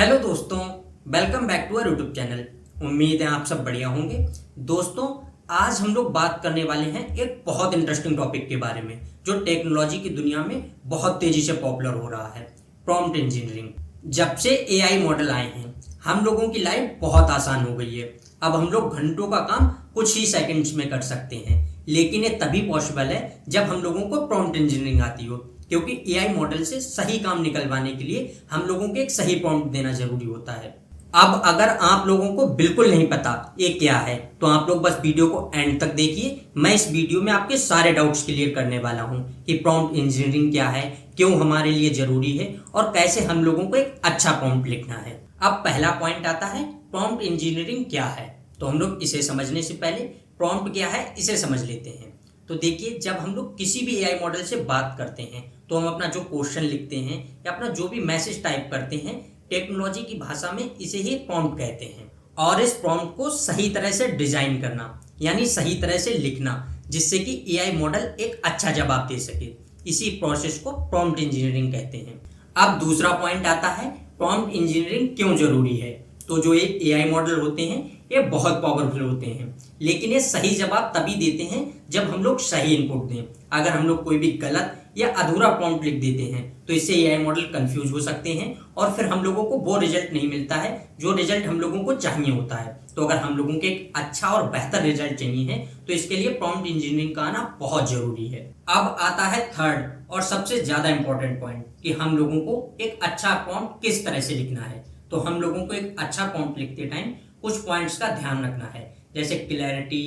Hello दोस्तों, welcome back to our YouTube channel. उम्मीद है आप सब बढ़िया होंगे। दोस्तों, आज हम लोग बात करने वाले हैं एक बहुत इंटरेस्टिंग टॉपिक के बारे में जो टेक्नोलॉजी की दुनिया में बहुत तेजी से पॉपुलर हो रहा है, प्रॉम्प्ट इंजीनियरिंग। जब से एआई मॉडल आए हैं हम लोगों की लाइफ बहुत आसान हो गई है। अब हम लोग घंटों का काम कुछ ही सेकंड्स में कर सकते हैं, लेकिन ये तभी पॉसिबल है जब हम लोगों को प्रॉम्प्ट इंजीनियरिंग आती हो, क्योंकि एआई मॉडल से सही काम निकलवाने के लिए हम लोगों को एक सही प्रॉम्प्ट देना जरूरी होता है। अब अगर आप लोगों को बिल्कुल नहीं पता ये क्या है, तो आप लोग बस वीडियो को एंड तक देखिए। मैं इस वीडियो में आपके सारे डाउट्स क्लियर करने वाला हूं कि प्रॉम्प्ट इंजीनियरिंग क्या है, क्यों हमारे लिए जरूरी है और कैसे हम लोगों को एक अच्छा प्रॉम्प्ट लिखना है। अब पहला पॉइंट आता है प्रॉम्प्ट इंजीनियरिंग क्या है। तो हम लोग इसे समझने से पहले प्रॉम्प्ट क्या है इसे समझ लेते हैं। तो देखिए, जब हम लोग किसी भी एआई मॉडल से बात करते हैं तो हम अपना जो क्वेश्चन लिखते हैं या अपना जो भी मैसेज टाइप करते हैं, टेक्नोलॉजी की भाषा में इसे ही प्रॉम्प्ट कहते हैं। और इस प्रॉम्प्ट को सही तरह से डिजाइन करना यानी सही तरह से लिखना, जिससे कि एआई मॉडल एक अच्छा जवाब दे सके, इसी प्रोसेस को प्रॉम्प्ट इंजीनियरिंग कहते हैं। अब दूसरा पॉइंट आता है प्रॉम्प्ट इंजीनियरिंग क्यों जरूरी है। तो जो ये एआई मॉडल होते हैं ये बहुत पावरफुल होते हैं, लेकिन ये सही जवाब तभी देते हैं जब हम लोग सही इनपुट दें। अगर हम लोग कोई भी गलत या अधूरा प्रॉम्प्ट लिख देते हैं तो इससे एआई मॉडल कंफ्यूज हो सकते हैं और फिर हम लोगों को वो रिजल्ट नहीं मिलता है जो रिजल्ट हम लोगों को चाहिए होता है। तो अगर हम लोगों को एक अच्छा और बेहतर रिजल्ट चाहिए है तो इसके लिए प्रॉम्प्ट इंजीनियरिंग का आना बहुत जरूरी है। अब आता है थर्ड और सबसे ज्यादा इंपॉर्टेंट पॉइंट कि हम लोगों को एक अच्छा प्रॉम्प्ट किस तरह से लिखना है। तो हम लोगों को एक अच्छा प्रॉम्प्ट लिखते टाइम कुछ पॉइंट्स का ध्यान रखना है, जैसे clarity,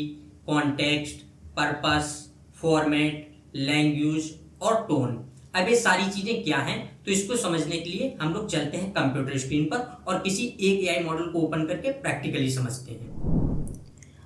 context, purpose, format, language और टोन। अब ये सारी चीजें क्या हैं, तो इसको समझने के लिए हम लोग चलते हैं कंप्यूटर स्क्रीन पर और किसी एक एआई मॉडल को ओपन करके प्रैक्टिकली समझते हैं।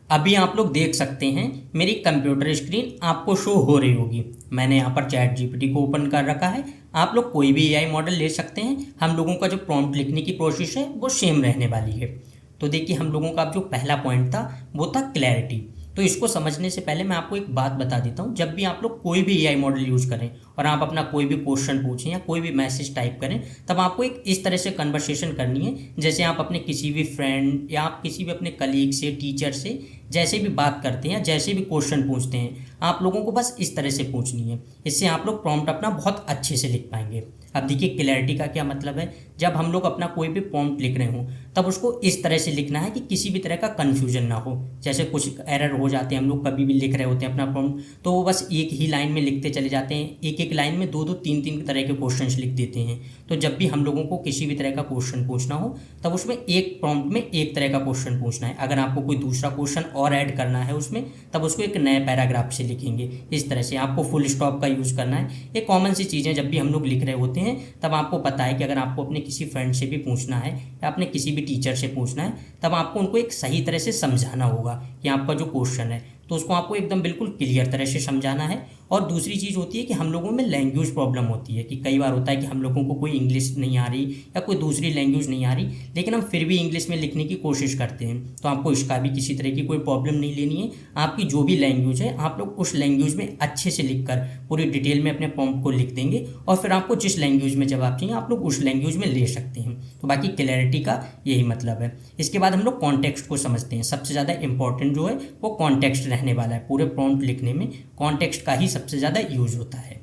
अभी आप लोग देख सकते हैं मेरी कंप्यूटर स्क्रीन आपको शो हो रही होगी। मैंने यहाँ पर चैट जीपीटी को ओपन कर रखा है। आप लोग कोई भी एआई मॉडल ले सकते हैं। हम लोगों का जो प्रॉम्प्ट लिखने की प्रोसेस है वो सेम रहने वाली है। तो देखिए, हम लोगों का जो पहला पॉइंट था वो था क्लैरिटी। तो इसको समझने से पहले मैं आपको एक बात बता देता हूँ। जब भी आप लोग कोई भी एआई मॉडल यूज़ करें और आप अपना कोई भी क्वेश्चन पूछें या कोई भी मैसेज टाइप करें, तब आपको एक इस तरह से कन्वर्सेशन करनी है जैसे आप अपने किसी भी फ्रेंड या आप किसी भी अपने कलीग से, टीचर से जैसे भी बात करते हैं या जैसे भी क्वेश्चन पूछते हैं, आप लोगों को बस इस तरह से पूछनी है। इससे आप लोग प्रॉम्प्ट अपना बहुत अच्छे से लिख पाएंगे। अब देखिए, क्लैरिटी का क्या मतलब है। जब हम लोग अपना कोई भी प्रॉम्प्ट लिख रहे हों तब उसको इस तरह से लिखना है कि किसी भी तरह का कन्फ्यूजन ना हो। जैसे कुछ एरर हो जाते हैं, हम लोग कभी भी लिख रहे होते हैं अपना प्रॉम्प्ट तो वो बस एक ही लाइन में लिखते चले जाते हैं, एक एक लाइन में दो दो तीन तीन तरह के क्वेश्चंस लिख देते हैं। तो जब भी हम लोगों को किसी भी तरह का क्वेश्चन पूछना हो तब उसमें एक प्रॉम्प्ट में एक तरह का क्वेश्चन पूछना है। अगर आपको कोई दूसरा क्वेश्चन और ऐड करना है उसमें, तब उसको एक नए पैराग्राफ से लिखेंगे। इस तरह से आपको फुल स्टॉप का यूज़ करना है। ये कॉमन सी चीज़ें जब भी हम लोग लिख रहे होते हैं तब आपको पता है कि अगर आपको अपने किसी फ्रेंड से भी पूछना है या अपने किसी भी टीचर से पूछना है, तब आपको उनको एक सही तरह से समझाना होगा कि आपका जो क्वेश्चन है तो उसको आपको एकदम बिल्कुल क्लियर तरह से समझाना है। और दूसरी चीज़ होती है कि हम लोगों में लैंग्वेज प्रॉब्लम होती है कि कई बार होता है कि हम लोगों को कोई इंग्लिश नहीं आ रही या कोई दूसरी लैंग्वेज नहीं आ रही, लेकिन हम फिर भी इंग्लिश में लिखने की कोशिश करते हैं। तो आपको इसका भी किसी तरह की कोई प्रॉब्लम नहीं लेनी है। आपकी जो भी लैंग्वेज है आप लोग उस लैंग्वेज में अच्छे से लिखकर पूरी डिटेल में अपने प्रॉम्प्ट को लिख देंगे और फिर आपको जिस लैंग्वेज में जवाब चाहिए आप लोग उस लैंग्वेज में ले सकते हैं। तो बाकी क्लैरिटी का यही मतलब है। इसके बाद हम लोग कॉन्टेक्स्ट को समझते हैं। सबसे ज़्यादा इंपॉर्टेंट जो है वो कॉन्टेक्स्ट रहने वाला है। पूरे प्रॉम्प्ट लिखने में कॉन्टेक्स्ट का ही सबसे ज़्यादा यूज होता है।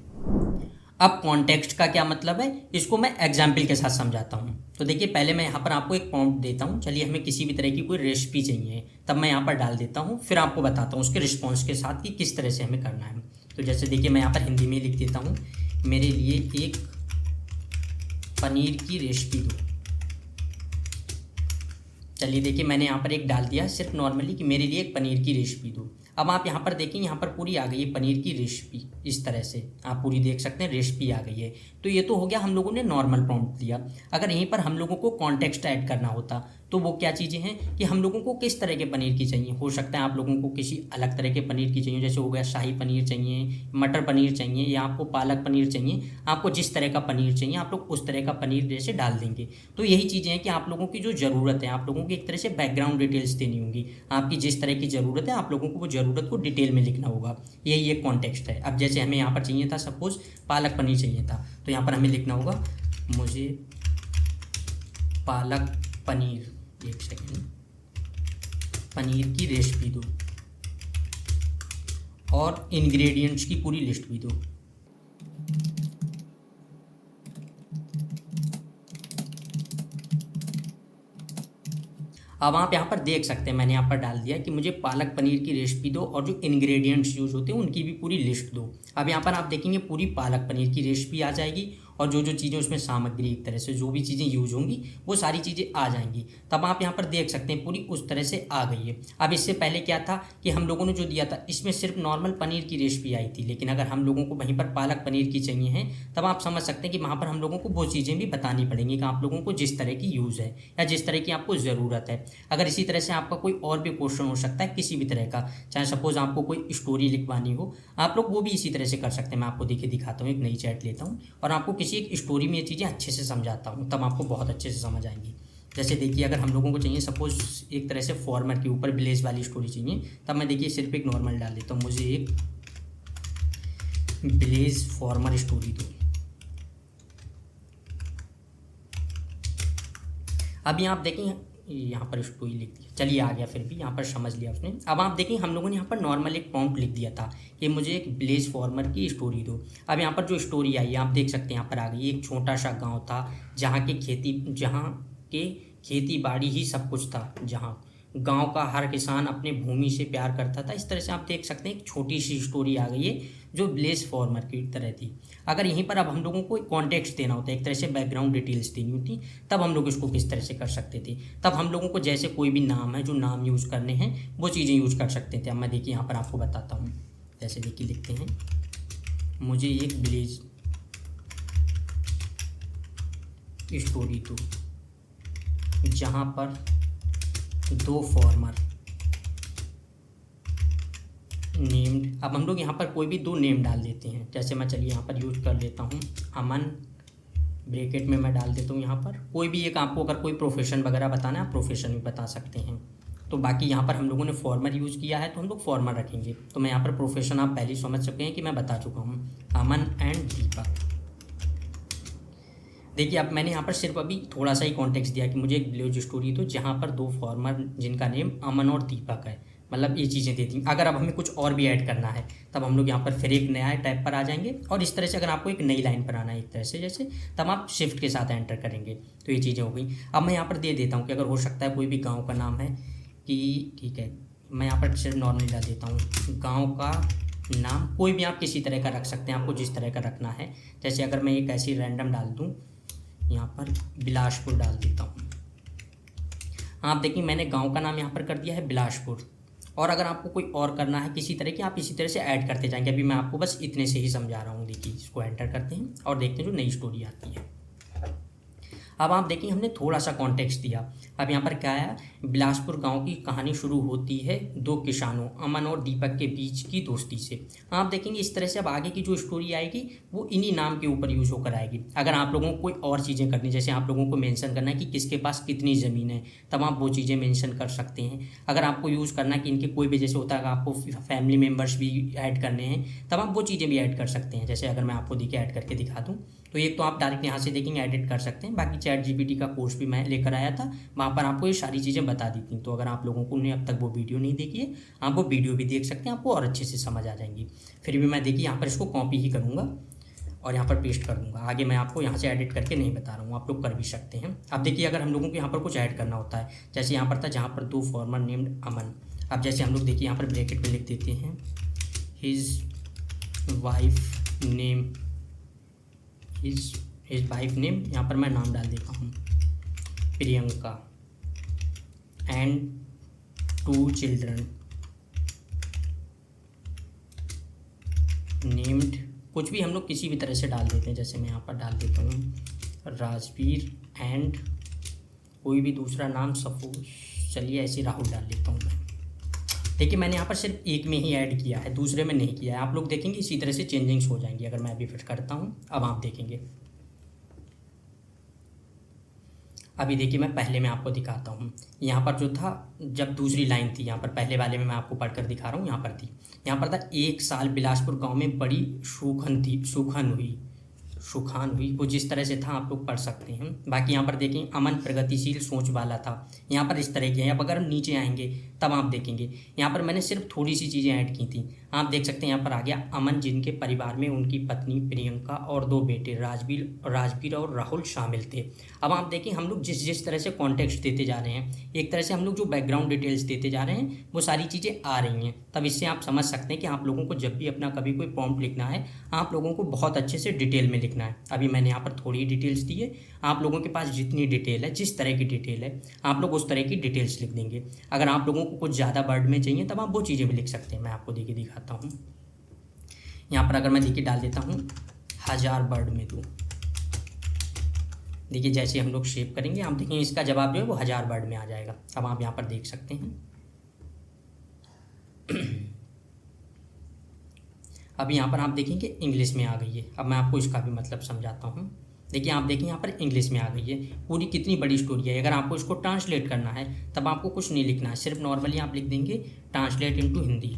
अब कॉन्टेक्स्ट का क्या मतलब है, इसको मैं एग्जाम्पल के साथ समझाता हूँ। तो देखिए, पहले मैं यहाँ पर आपको एक प्रॉम्प्ट देता हूँ। चलिए, हमें किसी भी तरह की कोई रेसिपी चाहिए, तब मैं यहाँ पर डाल देता हूँ, फिर आपको बताता हूँ उसके रिस्पॉन्स के साथ कि किस तरह से हमें करना है। तो जैसे देखिए, मैं यहाँ पर हिंदी में लिख देता हूँ, मेरे लिए एक पनीर की रेसिपी दो। चलिए देखिए, मैंने यहाँ पर एक डाल दिया सिर्फ नॉर्मली कि मेरे लिए एक पनीर की रेसिपी दो। अब आप यहाँ पर देखें, यहाँ पर पूरी आ गई है पनीर की रेसिपी। इस तरह से आप पूरी देख सकते हैं रेसिपी आ गई है। तो ये तो हो गया, हम लोगों ने नॉर्मल प्रॉम्प्ट दिया। अगर यहीं पर हम लोगों को कॉन्टेक्स्ट ऐड करना होता तो वो क्या चीज़ें हैं कि हम लोगों को किस तरह के पनीर की चाहिए। हो सकता है आप लोगों को किसी अलग तरह के पनीर की चाहिए, जैसे हो गया शाही पनीर चाहिए, मटर पनीर चाहिए या आपको पालक पनीर चाहिए। आपको जिस तरह का पनीर चाहिए आप लोग उस तरह का पनीर जैसे डाल देंगे। तो यही चीज़ें हैं कि आप लोगों की जो ज़रूरत है, आप लोगों को एक तरह से बैकग्राउंड डिटेल्स देनी होंगी। आपकी जिस तरह की ज़रूरत है आप लोगों को वो ज़रूरत को डिटेल में लिखना होगा। यही एक कॉन्टेक्स्ट है। अब जैसे हमें यहाँ पर चाहिए था, सपोज पालक पनीर चाहिए था, तो यहाँ पर हमें लिखना होगा मुझे पालक पनीर, एक सेकेंड, पनीर की रेसिपी दो और इंग्रेडिएंट्स की पूरी लिस्ट भी दो। अब आप यहाँ पर देख सकते हैं, मैंने यहाँ पर डाल दिया कि मुझे पालक पनीर की रेसिपी दो और जो इंग्रेडिएंट्स यूज होते हैं उनकी भी पूरी लिस्ट दो। अब यहाँ पर आप देखेंगे पूरी पालक पनीर की रेसिपी आ जाएगी और जो जो चीज़ें उसमें सामग्री, एक तरह से जो भी चीज़ें यूज होंगी वो सारी चीज़ें आ जाएंगी। तब आप यहाँ पर देख सकते हैं पूरी उस तरह से आ गई है। अब इससे पहले क्या था कि हम लोगों ने जो दिया था इसमें सिर्फ नॉर्मल पनीर की रेसिपी आई थी, लेकिन अगर हम लोगों को वहीं पर पालक पनीर की चाहिए है तब आप समझ सकते हैं कि वहाँ पर हम लोगों को वो चीज़ें भी बतानी पड़ेंगी कि आप लोगों को जिस तरह की यूज़ है या जिस तरह की आपको ज़रूरत है। अगर इसी तरह से आपका कोई और भी क्वेश्चन हो सकता है किसी भी तरह का, चाहे सपोज आपको कोई स्टोरी लिखवानी हो, आप लोग वो भी इसी तरह से कर सकते हैं। मैं आपको देखिए दिखाता हूँ, एक नई चैट लेता हूँ और आपको किसी एक स्टोरी में ये चीज़ें अच्छे से समझाता हूँ, तब आपको बहुत अच्छे से समझ आएंगी। जैसे देखिए अगर हम लोगों को चाहिए सपोज एक तरह से फॉर्मर के ऊपर विलेज वाली स्टोरी चाहिए, तब मैं देखिए सिर्फ एक नॉर्मल डाल देता हूँ, मुझे एक विलेज फॉर्मर स्टोरी दो। अभी आप देखें यहाँ पर स्टोरी लिख दिया, चलिए आ गया, फिर भी यहाँ पर समझ लिया उसने। अब आप देखें हम लोगों ने यहाँ पर नॉर्मल एक प्रॉम्प्ट लिख दिया था कि मुझे एक विलेज फार्मर की स्टोरी दो। अब यहाँ पर जो स्टोरी आई आप देख सकते हैं यहाँ पर आ गई। एक छोटा सा गांव था जहाँ के खेती बाड़ी ही सब कुछ था, जहाँ गांव का हर किसान अपने भूमि से प्यार करता था। इस तरह से आप देख सकते हैं एक छोटी सी स्टोरी आ गई है जो विलेज फार्मर की तरह थी। अगर यहीं पर अब हम लोगों को कॉन्टेक्स्ट देना होता है, एक तरह से बैकग्राउंड डिटेल्स देनी होती, तब हम लोग इसको किस तरह से कर सकते थे। तब हम लोगों को जैसे कोई भी नाम है, जो नाम यूज़ करने हैं वो चीज़ें यूज़ कर सकते थे। अब मैं देखिए यहाँ पर आपको बताता हूँ, जैसे देखिए लिखते हैं मुझे एक विलेज स्टोरी दो जहाँ पर दो फार्मर नेम्ड। अब हम लोग यहाँ पर कोई भी दो नेम डाल देते हैं, जैसे मैं चलिए यहाँ पर यूज कर लेता हूँ अमन, ब्रैकेट में मैं डाल देता हूँ यहाँ पर कोई भी एक, आपको अगर कोई प्रोफेशन वगैरह बताना है आप प्रोफेशन भी बता सकते हैं। तो बाकी यहाँ पर हम लोगों ने फॉर्मर यूज़ किया है तो हम लोग फॉर्मर रखेंगे। तो मैं यहाँ पर प्रोफेशन आप पहले ही समझ चुके हैं कि मैं बता चुका हूँ, अमन एंड दीपक। देखिए अब मैंने यहाँ पर सिर्फ अभी थोड़ा सा ही कॉन्टेक्स्ट दिया कि मुझे एक विलेज स्टोरी दो जहाँ पर दो फार्मर जिनका नेम अमन और दीपक है, मतलब ये चीज़ें देती हैं। अगर अब हमें कुछ और भी ऐड करना है तब हम लोग यहाँ पर फिर एक नया टाइप पर आ जाएंगे और इस तरह से अगर आपको एक नई लाइन पर आना है एक तरह से जैसे, तब आप शिफ्ट के साथ एंटर करेंगे। तो ये चीज़ें हो गई। अब मैं यहाँ पर दे देता हूँ कि अगर हो सकता है कोई भी गाँव का नाम है कि ठीक है, मैं यहाँ पर सिर्फ नॉर्मली डाल देता हूँ गाँव का नाम, कोई भी आप किसी तरह का रख सकते हैं आपको जिस तरह का रखना है। जैसे अगर मैं एक ऐसी रैंडम डाल दूँ, यहाँ पर बिलासपुर डाल देता हूँ। आप देखिए मैंने गांव का नाम यहाँ पर कर दिया है बिलासपुर। और अगर आपको कोई और करना है किसी तरह की, आप इसी तरह से ऐड करते जाएंगे। अभी मैं आपको बस इतने से ही समझा रहा हूँ। देखिए इसको एंटर करते हैं और देखते हैं जो नई स्टोरी आती है। अब आप देखिए हमने थोड़ा सा कॉन्टेक्स्ट दिया। अब यहाँ पर क्या है, बिलासपुर गांव की कहानी शुरू होती है दो किसानों अमन और दीपक के बीच की दोस्ती से। आप देखेंगे इस तरह से अब आगे की जो स्टोरी आएगी वो इन्हीं नाम के ऊपर यूज होकर आएगी। अगर आप लोगों को कोई और चीज़ें करनी, जैसे आप लोगों को मेंशन करना है कि किसके पास कितनी ज़मीन है, तब आप वो चीज़ें मेंशन कर सकते हैं। अगर आपको यूज़ करना है कि इनके कोई भी जैसे होता है आपको फैमिली मेम्बर्स भी ऐड करने हैं, तब आप वो चीज़ें भी ऐड कर सकते हैं। जैसे अगर मैं आपको देखिए ऐड करके दिखा दूँ तो एक तो आप डायरेक्ट यहाँ से देखेंगे एडिट कर सकते हैं। बाकी ChatGPT का कोर्स भी मैं लेकर आया था, वहाँ पर आपको ये सारी चीज़ें बता दी थी। तो अगर आप लोगों को ने अब तक वो वीडियो नहीं देखी है, आप वो वीडियो भी देख सकते हैं, आपको और अच्छे से समझ आ जाएंगी। फिर भी मैं देखिए यहाँ पर इसको कॉपी ही करूँगा और यहाँ पर पेस्ट कर दूँगा। आगे मैं आपको यहाँ से एडिट करके नहीं बता रहा हूँ, आप लोग कर भी सकते हैं। अब देखिए अगर हम लोगों को यहाँ पर कुछ ऐड करना होता है, जैसे यहाँ पर था जहाँ पर दो फॉर्मर नेम्ड अमन। अब जैसे हम लोग देखिए यहाँ पर ब्रैकेट में लिख देते हैं his wife name, his wife name, यहाँ पर मैं नाम डाल देता हूँ प्रियंका एंड 2 चिल्ड्रन नेम्ड, कुछ भी हम लोग किसी भी तरह से डाल देते हैं। जैसे मैं यहाँ पर डाल देता हूँ राजवीर एंड कोई भी दूसरा नाम, सपोज चलिए ऐसे राहुल डाल लेता हूँ मैं। देखिए मैंने यहाँ पर सिर्फ एक में ही ऐड किया है, दूसरे में नहीं किया है। आप लोग देखेंगे इसी तरह से चेंजिंग्स हो जाएंगी। अगर मैं अभी फिट करता हूँ, अब आप देखेंगे। अभी देखिए मैं पहले में आपको दिखाता हूँ। यहाँ पर जो था जब दूसरी लाइन थी, यहाँ पर पहले वाले में मैं आपको पढ़कर दिखा रहा हूँ। यहाँ पर था 1 साल बिलासपुर गांव में बड़ी सूखन हुई। सुखान हुई, वो जिस तरह से था आप लोग पढ़ सकते हैं। बाकी यहाँ पर देखें अमन प्रगतिशील सोच वाला था, यहाँ पर इस तरह के हैं। अब अगर हम नीचे आएंगे तब आप देखेंगे यहाँ पर मैंने सिर्फ थोड़ी सी चीज़ें ऐड की थी। आप देख सकते हैं यहाँ पर आ गया अमन, जिनके परिवार में उनकी पत्नी प्रियंका और 2 बेटे राजवीर और राहुल शामिल थे। अब आप देखें हम लोग जिस जिस तरह से कॉन्टेक्स्ट देते जा रहे हैं, एक तरह से हम लोग जो बैकग्राउंड डिटेल्स देते जा रहे हैं वो सारी चीज़ें आ रही हैं। तब इससे आप समझ सकते हैं कि आप लोगों को जब भी अपना कभी कोई प्रॉम्प्ट लिखना है, आप लोगों को बहुत अच्छे से डिटेल में लिखना है। अभी मैंने यहाँ पर थोड़ी डिटेल्स दी है, आप लोगों के पास जितनी डिटेल है, जिस तरह की डिटेल है, आप लोग उस तरह की डिटेल्स लिख देंगे। अगर आप लोगों को कुछ ज़्यादा वर्ड में चाहिए तब आप वो चीज़ें भी लिख सकते हैं। मैं आपको देखिए दिखाता हूँ। यहाँ पर अगर मैं देखिए डाल देता हूँ 1000 वर्ड में दूँ, देखिए जैसे हम लोग शेप करेंगे आप देखेंगे इसका जवाब जो है वो 1000 वर्ड में आ जाएगा। अब आप यहाँ पर देख सकते हैं। अब यहाँ पर आप देखेंगे इंग्लिश में आ गई है। अब मैं आपको इसका भी मतलब समझाता हूँ। देखिए आप देखें यहाँ पर इंग्लिश में आ गई है। पूरी कितनी बड़ी स्टोरी है। अगर आपको इसको ट्रांसलेट करना है तब आपको कुछ नहीं लिखना है, सिर्फ नॉर्मली आप लिख देंगे ट्रांसलेट इनटू हिंदी।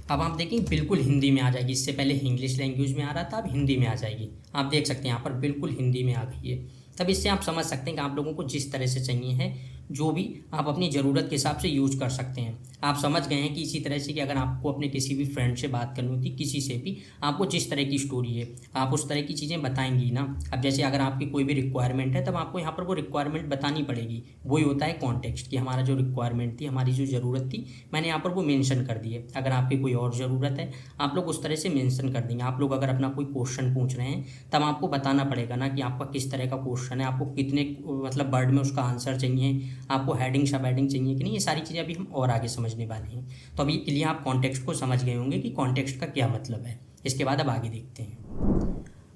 अब आप देखें बिल्कुल हिंदी में आ जाएगी। इससे पहले इंग्लिश लैंग्वेज में आ रहा था, अब हिंदी में आ जाएगी। आप देख सकते हैं यहाँ पर बिल्कुल हिंदी में आ गई है। तब इससे आप समझ सकते हैं कि आप लोगों को जिस तरह से चाहिए है, जो भी आप अपनी ज़रूरत के हिसाब से यूज कर सकते हैं। आप समझ गए हैं कि इसी तरह से कि अगर आपको अपने किसी भी फ्रेंड से बात करनी होती, किसी से भी, आपको जिस तरह की स्टोरी है आप उस तरह की चीज़ें बताएंगी ना। अब जैसे अगर आपकी कोई भी रिक्वायरमेंट है तब आपको यहाँ पर वो रिक्वायरमेंट बतानी पड़ेगी। वही होता है कॉन्टेक्स्ट, कि हमारा जो रिक्वायरमेंट थी, हमारी जो ज़रूरत थी, मैंने यहाँ पर वो मेंशन कर दी है। अगर आपकी कोई और ज़रूरत है आप लोग उस तरह से मेंशन कर देंगे। आप लोग अगर अपना कोई क्वेश्चन पूछ रहे हैं तब आपको बताना पड़ेगा ना कि आपका किस तरह का क्वेश्चन है, आपको कितने मतलब वर्ड में उसका आंसर चाहिए, आपको हेडिंग सब हेडिंग चाहिए कि नहीं। ये सारी चीज़ें अभी हम और आगे समझने वाले हैं। तो अभी के लिए आप कॉन्टेक्स्ट को समझ गए होंगे कि कॉन्टेक्स्ट का क्या मतलब है। इसके बाद अब आगे देखते हैं।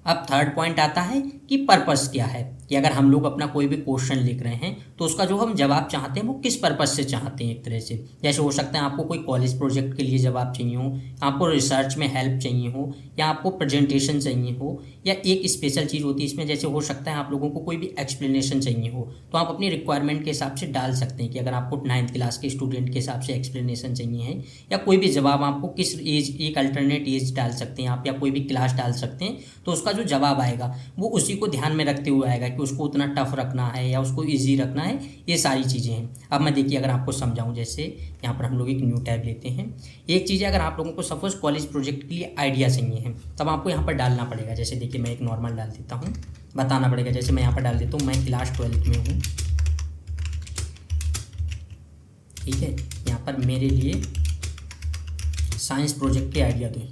अब थर्ड पॉइंट आता है कि पर्पस क्या है, कि अगर हम लोग अपना कोई भी क्वेश्चन लिख रहे हैं तो उसका जो हम जवाब चाहते हैं वो किस पर्पस से चाहते हैं। एक तरह से जैसे हो सकता है आपको कोई कॉलेज प्रोजेक्ट के लिए जवाब चाहिए हो, आपको रिसर्च में हेल्प चाहिए हो, या आपको प्रेजेंटेशन चाहिए हो, या एक स्पेशल चीज़ होती है इसमें, जैसे हो सकता है आप लोगों को कोई भी एक्सप्लेनेशन चाहिए हो, तो आप अपनी रिक्वायरमेंट के हिसाब से डाल सकते हैं कि अगर आपको 9th क्लास के स्टूडेंट के हिसाब से एक्सप्लेनेशन चाहिए है, या कोई भी जवाब आपको किस एज, एक अल्टरनेट एज डाल सकते हैं आप, या कोई भी क्लास डाल सकते हैं। तो उसका जो जवाब आएगा वो उसी को ध्यान में रखते हुए आएगा कि उसको उतना टफ रखना है या उसको इजी रखना है। ये सारी चीज़ें हैं। अब मैं देखिए अगर आपको समझाऊं, जैसे यहाँ पर हम लोग एक न्यू टैब लेते हैं। एक चीज़ है, अगर आप लोगों को सपोज कॉलेज प्रोजेक्ट के लिए आइडिया चाहिए है तब आपको यहाँ पर डालना पड़ेगा। जैसे देखिए मैं एक नॉर्मल डाल देता हूँ, बताना पड़ेगा। जैसे मैं यहाँ पर डाल देता हूँ मैं क्लास 12th में हूँ, ठीक है। यहाँ पर मेरे लिए साइंस प्रोजेक्ट के आइडिया दो।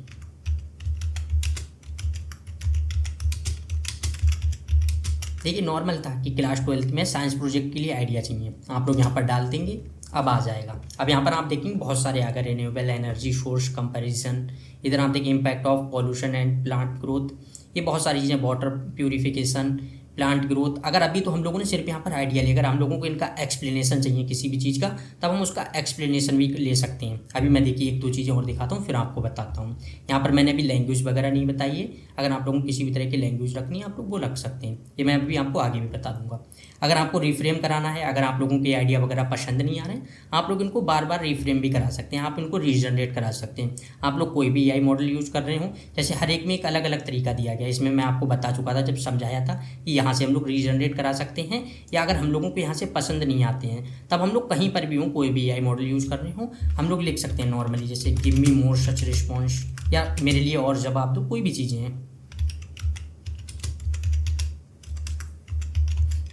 देखिए नॉर्मल था कि क्लास 12th में साइंस प्रोजेक्ट के लिए आइडिया चाहिए, आप लोग यहाँ पर डाल देंगे, अब आ जाएगा। अब यहाँ पर आप देखेंगे बहुत सारे आ गए, रिन्यूएबल एनर्जी सोर्स कंपैरिजन, इधर आप देखिए impact of pollution and plant growth, ये बहुत सारी चीज़ें, वाटर प्यूरिफिकेशन, प्लांट ग्रोथ। अगर अभी तो हम लोगों ने सिर्फ यहाँ पर आइडिया लिया, अगर हम लोगों को इनका एक्सप्लेनेशन चाहिए किसी भी चीज़ का तब हम उसका एक्सप्लेनेशन भी ले सकते हैं। अभी मैं देखिए एक दो चीज़ें और दिखाता हूँ फिर आपको बताता हूँ। यहाँ पर मैंने अभी लैंग्वेज वगैरह नहीं बताई है, अगर आप लोगों को किसी भी तरह की लैंग्वेज रखनी है आप लोग वो रख सकते हैं, ये मैं अभी आपको आगे भी बता दूंगा। अगर आपको रिफ्रेम कराना है, अगर आप लोगों के आइडिया वगैरह पसंद नहीं आ रहे हैं, आप लोग इनको बार बार रिफ्रेम भी करा सकते हैं, आप इनको रीजनरेट करा सकते हैं। आप लोग कोई भी AI मॉडल यूज़ कर रहे हो, जैसे हर एक में एक अलग अलग तरीका दिया गया, इसमें मैं आपको बता चुका था जब समझाया था कि यहाँ से हम लोग रीजनरेट करा सकते हैं, या अगर हम लोगों को यहाँ से पसंद नहीं आते हैं तब हम लोग कहीं पर भी हों, कोई भी AI मॉडल यूज़ कर रहे हो, हम लोग लिख सकते हैं नॉर्मली, जैसे गिव मी मोर सच रिस्पॉन्स, या मेरे लिए और जवाब दो, कोई भी चीज़ें हैं।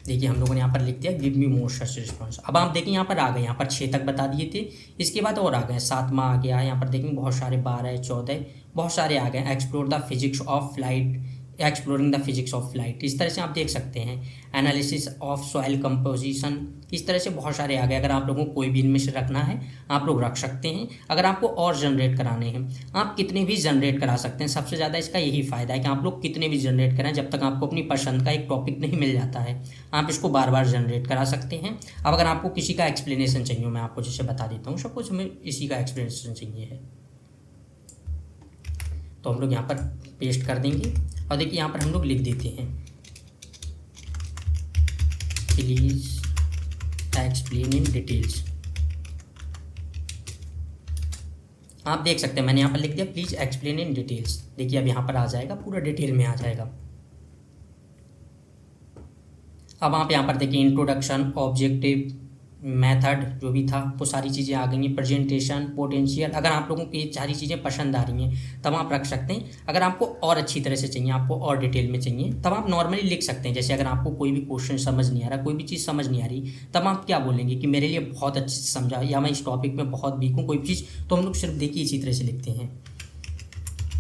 देखिए हम लोगों ने यहाँ पर लिख दिया गिव मी मोर सच रिस्पॉन्स। अब आप देखिए यहाँ पर आ गए, यहाँ पर 6 तक बता दिए थे, इसके बाद और आ गए 7वां आ गया, यहाँ पर देखेंगे बहुत सारे 12, 14 बहुत सारे आ गए। Explore the physics of flight, exploring the physics of flight, इस तरह से आप देख सकते हैं। एनालिसिस ऑफ सॉइल कंपोजिशन, इस तरह से बहुत सारे आ गए। अगर आप लोगों को कोई भी इनमें से रखना है आप लोग रख सकते हैं। अगर आपको और जनरेट कराने हैं आप कितने भी जनरेट करा सकते हैं। सबसे ज़्यादा इसका यही फ़ायदा है कि आप लोग कितने भी जनरेट करें, जब तक आपको अपनी पसंद का एक टॉपिक नहीं मिल जाता है आप इसको बार बार जनरेट करा सकते हैं। अब अगर आपको किसी का एक्सप्लेनेशन चाहिए, मैं आपको जैसे बता देता हूँ, सब कुछ हमें इसी का एक्सप्लेनेशन चाहिए है तो हम लोग यहाँ पर पेस्ट कर देंगे और देखिए यहाँ पर हम लोग लिख देते हैं प्लीज एक्सप्लेन इन डिटेल्स। आप देख सकते हैं मैंने यहाँ पर लिख दिया प्लीज़ एक्सप्लेन इन डिटेल्स। देखिए अब यहाँ पर आ जाएगा, पूरा डिटेल में आ जाएगा। अब आप यहाँ पर देखिए इंट्रोडक्शन, ऑब्जेक्टिव, मेथड जो भी था वो सारी चीज़ें आ गई हैं, प्रेजेंटेशन, पोटेंशियल। अगर आप लोगों को ये सारी चीज़ें पसंद आ रही हैं तब आप रख सकते हैं। अगर आपको और अच्छी तरह से चाहिए, आपको और डिटेल में चाहिए, तब आप नॉर्मली लिख सकते हैं। जैसे अगर आपको कोई भी क्वेश्चन समझ नहीं आ रहा, कोई भी चीज़ समझ नहीं आ रही, तब आप क्या बोलेंगे कि मेरे लिए बहुत अच्छे से समझा, या मैं इस टॉपिक में बहुत वीक हूँ, कोई भी चीज़। तो हम लोग सिर्फ देखिए इसी तरह से लिखते हैं,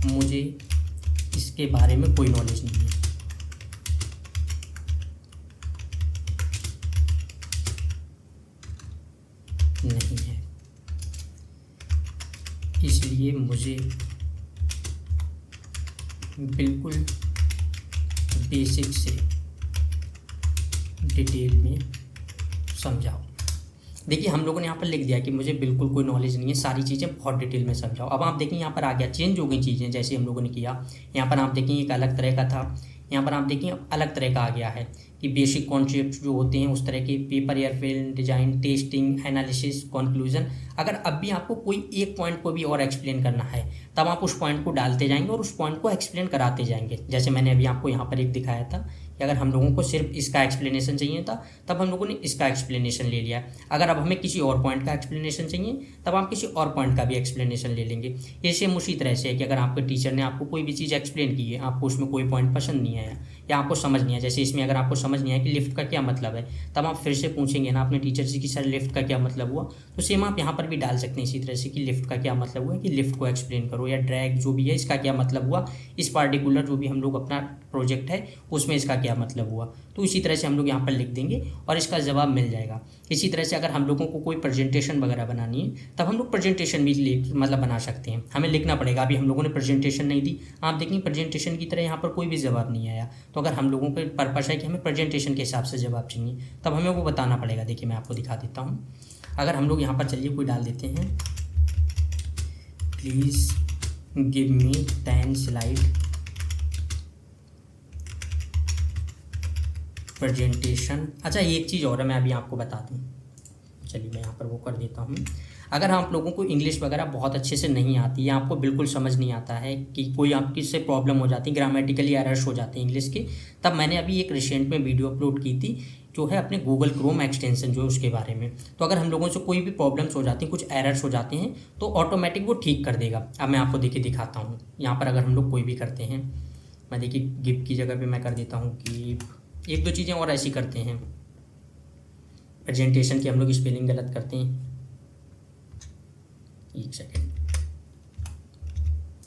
मुझे इसके बारे में कोई नॉलेज नहीं है, नहीं है, इसलिए मुझे बिल्कुल बेसिक से डिटेल में समझाओ। देखिए हम लोगों ने यहाँ पर लिख दिया कि मुझे बिल्कुल कोई नॉलेज नहीं है, सारी चीज़ें बहुत डिटेल में समझाओ। अब आप देखें यहाँ पर आ गया, चेंज हो गई चीज़ें जैसे हम लोगों ने किया। यहाँ पर आप देखें एक अलग तरह का था, यहाँ पर आप देखें अलग तरह का आ गया है कि बेसिक कॉन्सेप्ट जो होते हैं उस तरह के, paper air film design, testing, analysis, conclusion. अगर अब भी आपको कोई एक पॉइंट को भी और एक्सप्लेन करना है तब आप उस पॉइंट को डालते जाएंगे और उस पॉइंट को एक्सप्लेन कराते जाएंगे। जैसे मैंने अभी आपको यहाँ पर एक दिखाया था कि अगर हम लोगों को सिर्फ इसका एक्सप्लेनेशन चाहिए था तब हम लोगों ने इसका एक्सप्लेनेशन ले लिया। अगर अब हमें किसी और पॉइंट का एक्सप्लेनेशन चाहिए तब आप किसी और पॉइंट का भी एक्सप्लेनेशन ले लेंगे। ये सेम उसी तरह से है कि अगर आपके टीचर ने आपको कोई भी चीज़ एक्सप्लेन की है, आपको उसमें कोई पॉइंट पसंद नहीं आया या आपको समझ नहीं आया, जैसे इसमें अगर आपको समझ नहीं आया कि लिफ्ट का क्या मतलब है, तब आप फिर से पूछेंगे ना अपने टीचर से कि सर लिफ्ट का क्या मतलब हुआ। तो सेम आप यहाँ पर भी डाल सकते हैं इसी तरह से कि लिफ्ट का क्या मतलब हुआ, कि लिफ्ट को एक्सप्लेन करो, या ड्रैग जो भी है इसका क्या मतलब हुआ, इस पार्टिकुलर जो भी हम लोग अपना प्रोजेक्ट है उसमें इसका क्या मतलब हुआ। तो इसी तरह से हम लोग यहाँ पर लिख देंगे और इसका जवाब मिल जाएगा। इसी तरह से अगर हम लोगों को कोई प्रेजेंटेशन वगैरह बनानी है तब हम लोग प्रेजेंटेशन भी मतलब बना सकते हैं। हमें लिखना पड़ेगा, अभी हम लोगों ने प्रेजेंटेशन नहीं दी, आप देखेंगे प्रेजेंटेशन की तरह यहाँ पर कोई भी जवाब नहीं आया। तो अगर हम लोगों का पर्पस है कि हमें प्रेजेंटेशन के हिसाब से जवाब चाहिए तब हमें वो बताना पड़ेगा। देखिए मैं आपको दिखा देता हूँ। अगर हम लोग यहाँ पर चलिए कोई डाल देते हैं, please give me 10 slide presentation. अच्छा एक चीज़ और है, मैं अभी आपको बता दूँ, चलिए मैं यहाँ पर वो कर देता हूँ। अगर आप लोगों को इंग्लिश वगैरह बहुत अच्छे से नहीं आती या आपको बिल्कुल समझ नहीं आता है कि कोई आपकी से प्रॉब्लम हो जाती है, ग्रामेटिकली एरर्स हो जाते हैं इंग्लिश के, तब मैंने अभी एक रिसेंट में वीडियो अपलोड की थी जो है अपने गूगल क्रोम एक्सटेंशन जो है उसके बारे में। तो अगर हम लोगों से कोई भी प्रॉब्लम्स हो जाती हैं, कुछ एरर्स हो जाते हैं, तो ऑटोमेटिक वो ठीक कर देगा। अब मैं आपको देखिए दिखाता हूँ। यहाँ पर अगर हम लोग कोई भी करते हैं, मैं देखिए गिव की जगह पर मैं कर देता हूँ गिव। एक दो चीज़ें और ऐसी करते हैं, प्रेजेंटेशन की हम लोग स्पेलिंग गलत करते हैं, एक सेकेंड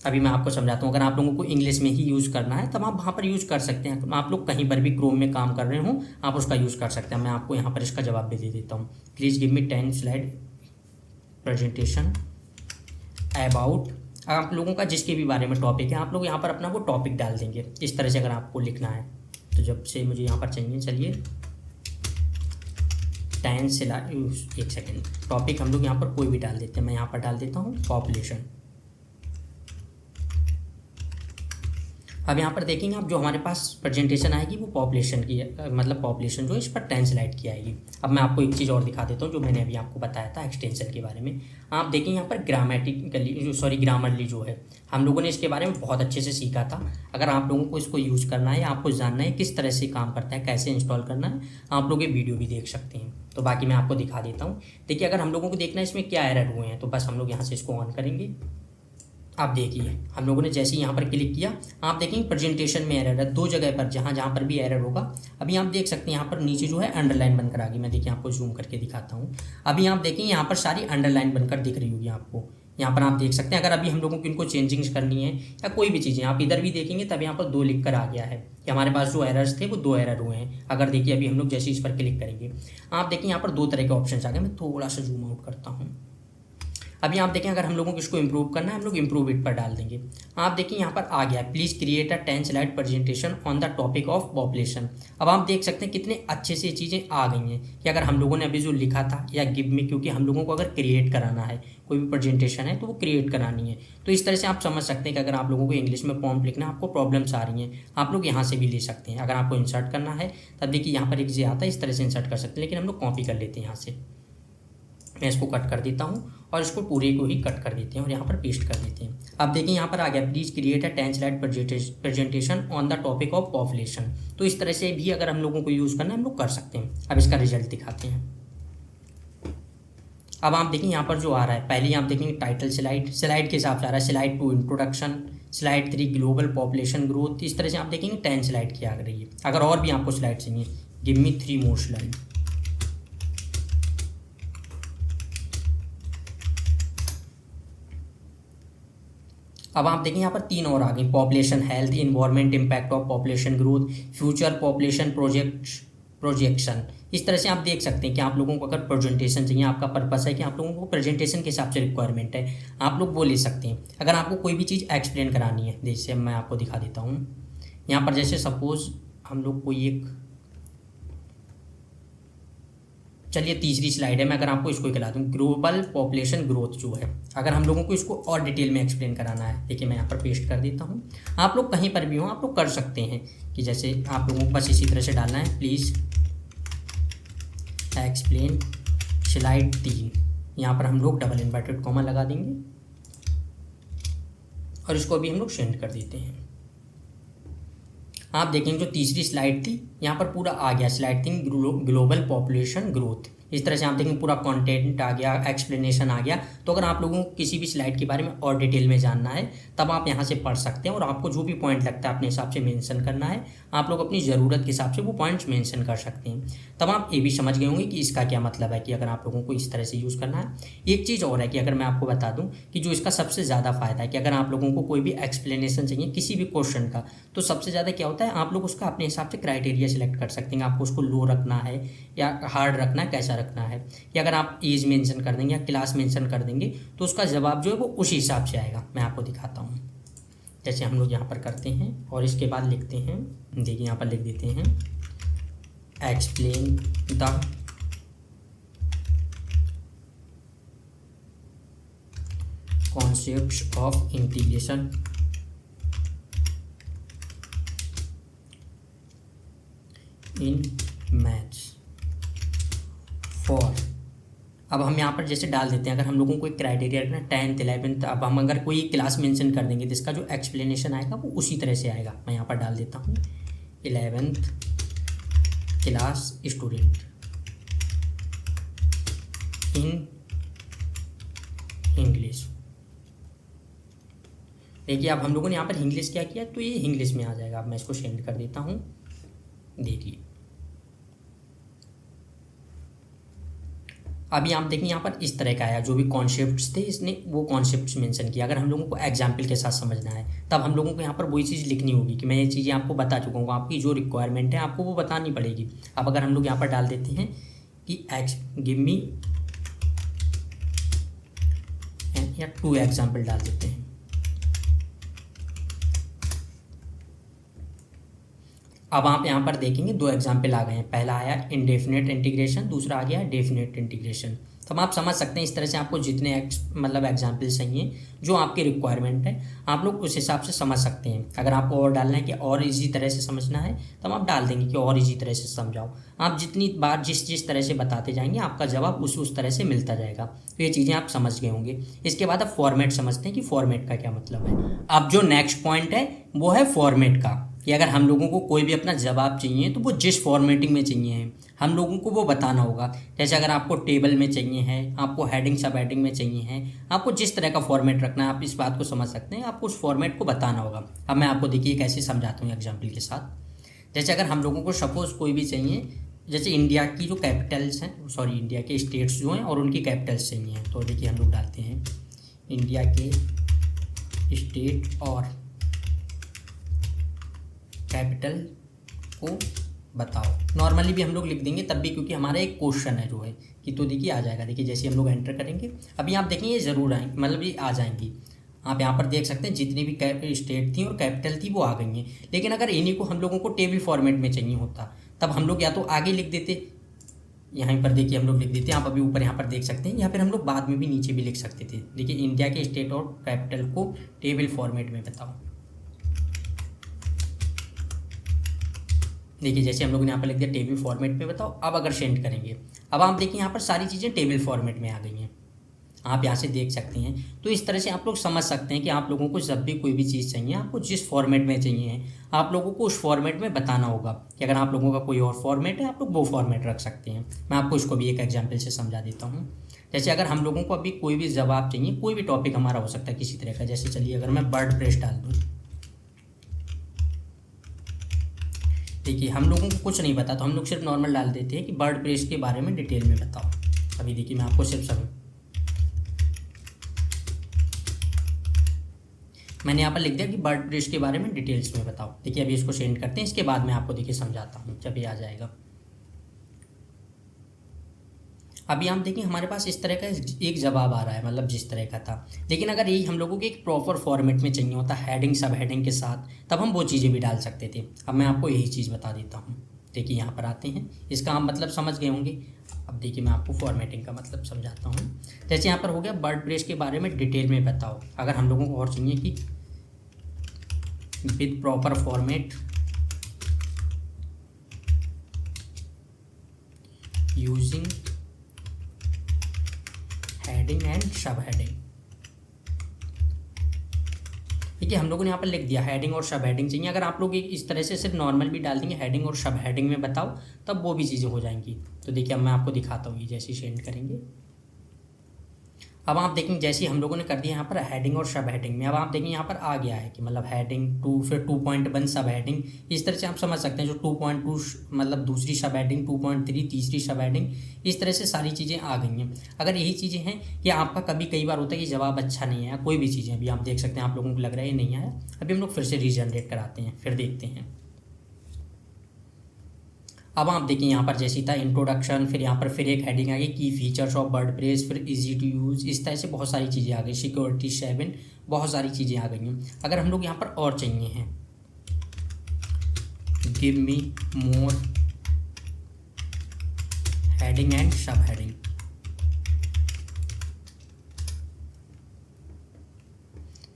अभी मैं आपको समझाता हूँ। अगर आप लोगों को इंग्लिश में ही यूज़ करना है तब आप वहाँ पर यूज़ कर सकते हैं। आप लोग कहीं पर भी क्रोम में काम कर रहे हो आप उसका यूज़ कर सकते हैं। मैं आपको यहाँ पर इसका जवाब भी दे देता हूँ, please give me 10 slide presentation about. आप लोगों का जिसके भी बारे में टॉपिक है आप लोग यहाँ पर अपना वो टॉपिक डाल देंगे इस तरह से अगर आपको लिखना है। तो जब से मुझे यहाँ पर चाहिए, चलिए 10 स्लाइड, एक सेकेंड, टॉपिक हम लोग यहाँ पर कोई भी डाल देते हैं। मैं यहाँ पर डाल देता हूँ पॉपुलेशन। अब यहाँ पर देखेंगे आप जो हमारे पास प्रेजेंटेशन आएगी वो पॉपुलेशन की है, मतलब पॉपुलेशन जो है इस पर 10 स्लाइड की आएगी। अब मैं आपको एक चीज़ और दिखा देता हूँ जो मैंने अभी आपको बताया था एक्सटेंशन के बारे में। आप देखेंगे यहाँ पर ग्रामरली जो है हम लोगों ने इसके बारे में बहुत अच्छे से सीखा था। अगर आप लोगों को इसको यूज़ करना है, आपको जानना है किस तरह से काम करता है, कैसे इंस्टॉल करना है, आप लोग ये वीडियो भी देख सकते हैं। तो बाकी मैं आपको दिखा देता हूँ। देखिए अगर हम लोगों को देखना है इसमें क्या एरर हुए हैं, तो बस हम लोग यहाँ से इसको ऑन करेंगे। आप देखिए हम लोगों ने जैसे ही यहाँ पर क्लिक किया, आप देखेंगे प्रेजेंटेशन में एरर है 2 जगह पर, जहाँ पर भी एरर होगा। अभी आप देख सकते हैं यहाँ पर नीचे जो है अंडरलाइन बनकर आ गई। मैं देखिए आपको जूम करके दिखाता हूँ। अभी आप देखेंगे यहाँ पर सारी अंडरलाइन बनकर दिख रही होगी आपको। यहाँ पर आप देख सकते हैं। अगर अभी हम लोगों को इनको चेंजिंग्स करनी है या कोई भी चीज़ें, आप इधर भी देखेंगे तब यहाँ पर 2 लिख कर आ गया है कि हमारे पास जो एरर्स थे वो 2 एरर हुए हैं। अगर देखिए अभी हम लोग जैसे इस पर क्लिक करेंगे, आप देखिए यहाँ पर 2 तरह के ऑप्शन आ गए। मैं थोड़ा सा जूम आउट करता हूँ। अभी आप देखें अगर हम लोगों को इसको इंप्रूव करना है, हम लोग इंप्रूव इट पर डाल देंगे। आप देखिए यहाँ पर आ गया, please create a 10 slide presentation on the topic of population. अब आप देख सकते हैं कितने अच्छे से चीज़ें आ गई हैं कि अगर हम लोगों ने अभी जो लिखा था या गिव में, क्योंकि हम लोगों को अगर क्रिएट कराना है कोई भी प्रेजेंटेशन है तो वो क्रिएट करानी है। तो इस तरह से आप समझ सकते हैं कि अगर आप लोगों को इंग्लिश में प्रॉम्प्ट लिखना है, आपको प्रॉब्लम्स आ रही हैं, आप लोग यहाँ से भी ले सकते हैं। अगर आपको इंसर्ट करना है तब देखिए यहाँ पर एक आता है, इस तरह से इंसर्ट कर सकते हैं, लेकिन हम लोग कॉपी कर लेते हैं यहाँ से। मैं इसको कट कर देता हूँ और इसको पूरे को ही कट कर देते हैं और यहाँ पर पेस्ट कर देते हैं। अब देखिए यहाँ पर आ गया, please create a 10 slide presentation on the topic of population. तो इस तरह से भी अगर हम लोगों को यूज़ करना है हम लोग कर सकते हैं। अब इसका रिजल्ट दिखाते हैं। अब आप देखिए यहाँ पर जो आ रहा है, पहले आप देखेंगे टाइटल स्लाइड के हिसाब से आ रहा है, slide 2 introduction, slide 3 global population growth. इस तरह से आप देखेंगे 10 स्लाइड की आ रही है। अगर और भी आपको स्लाइड चाहिए, गिव मी 3 मोर स्लाइड। अब आप देखें यहाँ पर 3 और आ गई, population health, environment impact of population growth, future population projection. इस तरह से आप देख सकते हैं कि आप लोगों को अगर प्रेजेंटेशन चाहिए, आपका पर्पस है कि आप लोगों को प्रेजेंटेशन के हिसाब से रिक्वायरमेंट है, आप लोग वो ले सकते हैं। अगर आपको कोई भी चीज़ एक्सप्लेन करानी है, जैसे मैं आपको दिखा देता हूँ यहाँ पर, जैसे सपोज हम लोग कोई एक, चलिए तीसरी स्लाइड है, मैं अगर आपको इसको खिला दूँ, ग्लोबल पॉपुलेशन ग्रोथ जो है, अगर हम लोगों को इसको और डिटेल में एक्सप्लेन कराना है, देखिए मैं यहाँ पर पेस्ट कर देता हूँ। आप लोग कहीं पर भी हो आप लोग कर सकते हैं कि जैसे आप लोगों को बस इसी तरह से डालना है, प्लीज़ एक्सप्लेन स्लाइड 3। यहाँ पर हम लोग डबल इन्वर्टेड कॉमा लगा देंगे और इसको भी हम लोग सेंड कर देते हैं। आप देखेंगे जो तीसरी स्लाइड थी यहाँ पर पूरा आ गया, स्लाइड 3 ग्लोबल पॉपुलेशन ग्रोथ। इस तरह से आप देखेंगे पूरा कंटेंट आ गया, एक्सप्लेनेशन आ गया। तो अगर आप लोगों को किसी भी स्लाइड के बारे में और डिटेल में जानना है तब आप यहाँ से पढ़ सकते हैं और आपको जो भी पॉइंट लगता है अपने हिसाब से मेंशन करना है, आप लोग अपनी ज़रूरत के हिसाब से वो पॉइंट्स मेंशन कर सकते हैं। तब आप ये भी समझ गए होंगे कि इसका क्या मतलब है कि अगर आप लोगों को इस तरह से यूज़ करना है। एक चीज़ और है कि अगर मैं आपको बता दूँ कि जो इसका सबसे ज़्यादा फ़ायदा है कि अगर आप लोगों को कोई भी एक्सप्लेनेशन चाहिए किसी भी क्वेश्चन का, तो सबसे ज़्यादा क्या होता है, आप लोग उसका अपने हिसाब से क्राइटेरिया सिलेक्ट कर सकते हैं। आपको उसको लो रखना है या हार्ड रखना है, कैसा रखना है, या अगर आप एज मेंशन कर देंगे या क्लास मेंशन कर देंगे तो उसका जवाब जो है वो उसी हिसाब से आएगा। मैं आपको दिखाता हूँ, जैसे हम लोग यहाँ पर करते हैं और इसके बाद लिखते हैं, देखिए यहाँ पर लिख देते हैं explain the concepts of integration in maths for. अब हम यहाँ पर जैसे डाल देते हैं, अगर हम लोगों को एक क्राइटेरिया रखना है 10th 11th, अब हम अगर कोई क्लास मेंशन कर देंगे तो इसका जो एक्सप्लेनेशन आएगा वो उसी तरह से आएगा। मैं यहाँ पर डाल देता हूँ 11th class student in English. देखिए अब हम लोगों ने यहाँ पर इंग्लिश क्या किया तो ये इंग्लिश में आ जाएगा। अब मैं इसको सेंड कर देता हूँ, देखिए अभी आप देखें यहाँ पर इस तरह का आया, जो भी कॉन्सेप्ट्स थे इसने वो कॉन्सेप्ट्स मेंशन किया। अगर हम लोगों को एग्जाम्पल के साथ समझना है तब हम लोगों को यहाँ पर वही चीज़ लिखनी होगी कि मैं ये चीज़ें आपको बता चुका हूँ, आपकी जो रिक्वायरमेंट है आपको वो बतानी पड़ेगी। अब अगर हम लोग यहाँ पर डाल देते हैं कि गिव मी या 2 एग्जाम्पल डाल देते हैं। अब आप यहाँ पर देखेंगे 2 एग्जाम्पल आ गए हैं, पहला आया इंडेफिनेट इंटीग्रेशन, दूसरा आ गया डेफिनेट इंटीग्रेशन। तो आप समझ सकते हैं इस तरह से आपको जितने मतलब एग्जाम्पल चाहिए जो आपकी रिक्वायरमेंट है आप लोग उस हिसाब से समझ सकते हैं। अगर आपको और डालना है कि और इजी तरह से समझना है तब आप डाल देंगे कि और इजी तरह से समझाओ। आप जितनी बार जिस तरह से बताते जाएंगे आपका जवाब उस तरह से मिलता जाएगा। तो ये चीज़ें आप समझ गए होंगे। इसके बाद आप फॉर्मेट समझते हैं कि फॉर्मेट का क्या मतलब है। अब जो नेक्स्ट पॉइंट है वो है फॉर्मेट का, कि अगर हम लोगों को कोई भी अपना जवाब चाहिए तो वो जिस फॉर्मेटिंग में चाहिए है हम लोगों को वो बताना होगा। जैसे अगर आपको टेबल में चाहिए है, आपको हेडिंग सब हेडिंग में चाहिए है, आपको जिस तरह का फॉर्मेट रखना है आप इस बात को समझ सकते हैं, आपको उस फॉर्मेट को बताना होगा। अब मैं आपको देखिए कैसे समझाता हूँ एग्जाम्पल के साथ। जैसे अगर हम लोगों को सपोज़ कोई भी चाहिए, जैसे इंडिया की जो कैपिटल्स हैं, सॉरी इंडिया के स्टेट्स जो हैं और उनकी कैपिटल्स चाहिए, तो देखिए हम लोग डालते हैं इंडिया के स्टेट और कैपिटल को बताओ। नॉर्मली भी हम लोग लिख देंगे तब भी, क्योंकि हमारा एक क्वेश्चन है जो है कि, तो देखिए आ जाएगा। देखिए जैसे हम लोग एंटर करेंगे अभी आप देखेंगे ये ज़रूर आएंगे, मतलब ये आ जाएंगी। आप यहाँ पर देख सकते हैं जितनी भी स्टेट थी और कैपिटल थी वो आ गई हैं। लेकिन अगर इन्हीं को हम लोगों को टेबल फॉर्मेट में चाहिए होता तब हम लोग या तो आगे लिख देते, यहाँ पर देखिए हम लोग लिख देते हैं, आप अभी ऊपर यहाँ पर देख सकते हैं, या फिर हम लोग बाद में भी नीचे भी लिख सकते थे। देखिए इंडिया के स्टेट और कैपिटल को टेबल फॉर्मेट में बताओ। देखिए जैसे हम लोग ने यहाँ पर लिख दिया टेबल फॉर्मेट में बताओ। अब अगर सेंड करेंगे अब आप देखिए यहाँ पर सारी चीज़ें टेबल फॉर्मेट में आ गई हैं। आप यहाँ से देख सकते हैं। तो इस तरह से आप लोग समझ सकते हैं कि आप लोगों को जब भी कोई भी चीज़ चाहिए, आपको जिस फॉर्मेट में चाहिए आप लोगों को उस फॉर्मेट में बताना होगा कि अगर आप लोगों का कोई और फॉर्मेट है, आप लोग वो फॉर्मेट रख सकते हैं। मैं आपको इसको भी एक एग्जाम्पल से समझा देता हूँ। जैसे अगर हम लोगों को अभी कोई भी जवाब चाहिए, कोई भी टॉपिक हमारा हो सकता है किसी तरह का, जैसे चलिए अगर मैं वर्डप्रेस डाल दूँ, देखिए हम लोगों को कुछ नहीं पता तो हम लोग सिर्फ नॉर्मल डाल देते हैं कि वर्डप्रेस के बारे में डिटेल में बताओ। अभी देखिए मैं आपको सिर्फ मैंने यहाँ पर लिख दिया कि वर्डप्रेस के बारे में डिटेल्स में बताओ। देखिए अभी इसको सेंड करते हैं, इसके बाद मैं आपको देखिए समझाता हूँ जब ये आ जाएगा। अभी हम देखें हमारे पास इस तरह का एक जवाब आ रहा है, मतलब जिस तरह का था। लेकिन अगर यही हम लोगों को एक प्रॉपर फॉर्मेट में चाहिए होता, हेडिंग सब हेडिंग के साथ, तब हम वो चीज़ें भी डाल सकते थे। अब मैं आपको यही चीज़ बता देता हूँ। देखिए यहाँ पर आते हैं, इसका हम मतलब समझ गए होंगे। अब देखिए मैं आपको फॉर्मेटिंग का मतलब समझाता हूँ। जैसे यहाँ पर हो गया वर्डप्रेस के बारे में डिटेल में बताओ। अगर हम लोगों को और चाहिए कि with proper format using heading and सब हेडिंग, ठीक है, हम लोगों ने यहाँ पर लिख दिया हेडिंग और सब हेडिंग चाहिए। अगर आप लोग इस तरह से सिर्फ नॉर्मल भी डाल देंगे हेडिंग और सब हेडिंग में बताओ, तब वो भी चीज़ें हो जाएंगी। तो देखिए अब मैं आपको दिखाता हूँ, ये जैसे सेंड करेंगे। अब आप देखेंगे जैसे हम लोगों ने कर दिया यहाँ पर हेडिंग और सब हेडिंग में, अब आप देखेंगे यहाँ पर आ गया है कि मतलब हेडिंग 2, फिर 2.1 सब हेडिंग। इस तरह से आप समझ सकते हैं जो 2.2 मतलब दूसरी सब हेडिंग, 2.3 तीसरी सब हेडिंग, इस तरह से सारी चीज़ें आ गई हैं। अगर यही चीज़ें हैं कि आपका कभी कई बार होता है कि जवाब अच्छा नहीं आया, कोई भी चीज़ें, अभी आप देख सकते हैं आप लोगों को लग रहा है ये नहीं आया, अभी हम लोग फिर से रीजनरेट कराते हैं, फिर देखते हैं। अब आप देखिए यहाँ पर जैसी था इंट्रोडक्शन, फिर यहाँ पर फिर एक हेडिंग आ गई की फीचर्स ऑफ वर्डप्रेस, फिर इजी टू यूज़, इस तरह से बहुत सारी चीज़ें आ गई, सिक्योरिटी 7, बहुत सारी चीज़ें आ गई हैं। अगर हम लोग यहाँ पर और चाहिए हैं, give me more heading and सब हेडिंग,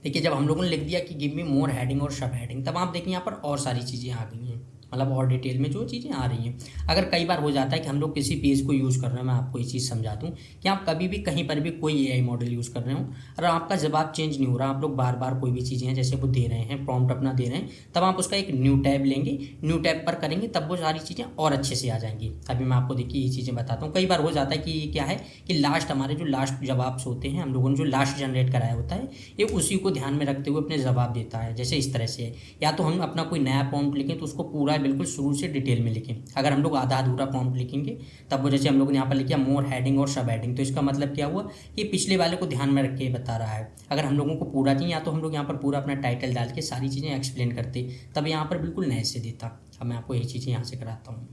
देखिए जब हम लोगों ने लिख दिया कि गिव मी मोर हेडिंग और सब हेडिंग, तब आप देखिए यहाँ पर और सारी चीज़ें आ गई हैं, मतलब और डिटेल में जो चीज़ें आ रही हैं। अगर कई बार हो जाता है कि हम लोग किसी पेज को यूज़ कर रहे हैं, मैं आपको ये चीज़ समझा दूँ कि आप कभी भी कहीं पर भी कोई एआई मॉडल यूज़ कर रहे हो और आपका जवाब चेंज नहीं हो रहा, आप लोग बार बार कोई भी चीज़ें हैं जैसे वो दे रहे हैं, प्रॉम्प्ट अपना दे रहे हैं, तब आप उसका एक न्यू टैब लेंगे, न्यू टैब पर करेंगे, तब वो सारी चीज़ें और अच्छे से आ जाएंगी। अभी मैं आपको देखिए ये चीज़ें बताता हूँ। कई बार हो जाता है कि क्या है कि लास्ट हमारे जो लास्ट जवाब होते हैं, हम लोगों ने जो लास्ट जनरेट कराया होता है, ये उसी को ध्यान में रखते हुए अपने जवाब देता है। जैसे इस तरह से है, या तो हम अपना कोई नया प्रॉम्प्ट लिखें तो उसको पूरा बिल्कुल शुरू से डिटेल में लिखें। अगर हम लोग आधा अधूरा प्रॉम्प्ट लिखेंगे, तब वो जैसे हम लोग ने यहाँ पर लिखा मोर हेडिंग और सब हेडिंग, तो इसका मतलब क्या हुआ, ये पिछले वाले को ध्यान में रख के बता रहा है। अगर हम लोगों को पूरा चाहिए, या तो हम लोग यहाँ पर पूरा अपना टाइटल डाल के सारी चीज़ें एक्सप्लेन करते, तब यहाँ पर बिल्कुल नए से देता। अब मैं आपको यही चीज़ें यहाँ से कराता हूँ।